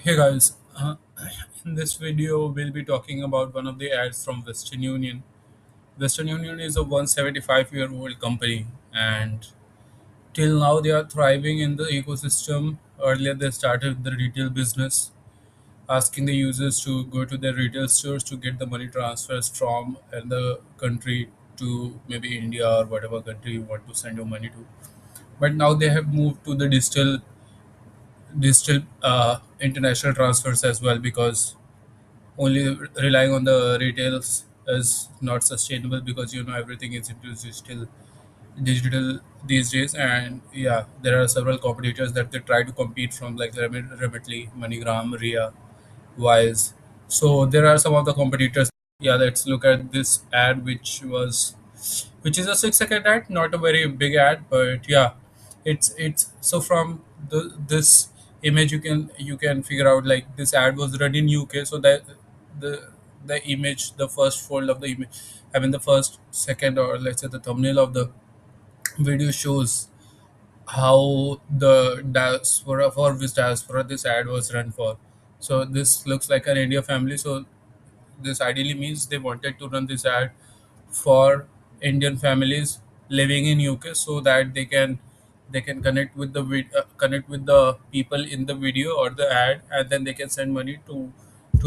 Hey guys, in this video we'll be talking about one of the ads from Western Union. Western Union is a 175-year-old company, and till now they are thriving in the ecosystem. Earlier they started the retail business, asking the users to go to their retail stores to get the money transfers from the country to maybe India or whatever country you want to send your money to. But now they have moved to the digital international transfers as well, because only relying on the retails is not sustainable, because everything is into digital these days. And yeah, there are several competitors that they try to compete from, like Remitly, MoneyGram, Ria, Wise. So there are some of the competitors. Yeah, let's look at this ad, which is a 6 second ad, not a very big ad, but yeah, it's so from this image you can figure out, like, this ad was run in UK, so that the the image, the first fold of the image, I mean the first second, or let's say the thumbnail of the video, shows how the diaspora, for which diaspora this ad was run for. So this looks like an India family, so this ideally means they wanted to run this ad for Indian families living in UK, so that they can connect with the people in the video or the ad, and then they can send money to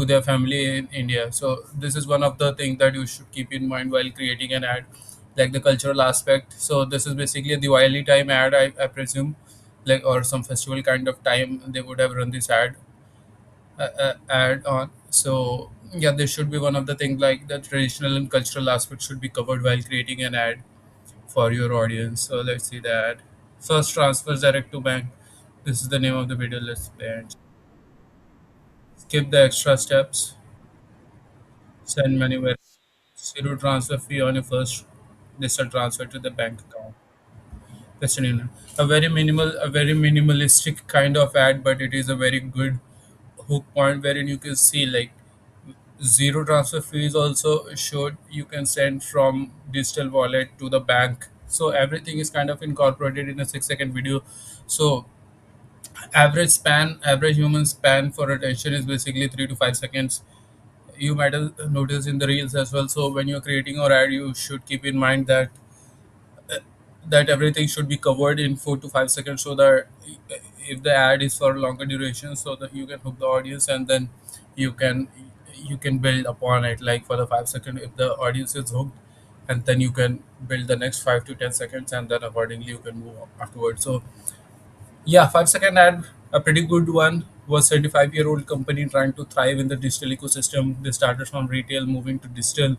their family in India. So this is one of the things that you should keep in mind while creating an ad, like the cultural aspect. So this is basically a Diwali time ad, I presume, like, or some festival kind of time they would have run this ad on. So yeah, this should be one of the things, like the traditional and cultural aspect should be covered while creating an ad for your audience. So let's see the ad. First, transfers direct to bank. This is the name of the video. Let's play and skip the extra steps. Send money where zero transfer fee on your first digital transfer to the bank account. Western Union. A very minimalistic kind of ad, but it is a very good hook point wherein you can see, like, zero transfer fees also showed. You can send from digital wallet to the bank, so everything is kind of incorporated in a 6 second video. So average human span for attention is basically 3 to 5 seconds. You might have noticed in the reels as well. So when you're creating your ad, you should keep in mind that everything should be covered in 4 to 5 seconds, so that if the ad is for longer duration, so that you can hook the audience, and then you can you can build upon it, like for the 5 second, if the audience is hooked, and then you can build the next 5 to 10 seconds, and then accordingly you can move afterwards. So yeah, 5 second ad, a pretty good one. Was 75-year-old company trying to thrive in the digital ecosystem. They started from retail, moving to digital,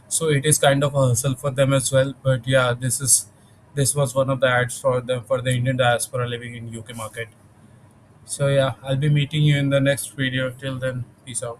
so it is kind of a hustle for them as well. But yeah, this was one of the ads for them, for the Indian diaspora living in UK market. So yeah, I'll be meeting you in the next video. Till then, peace out.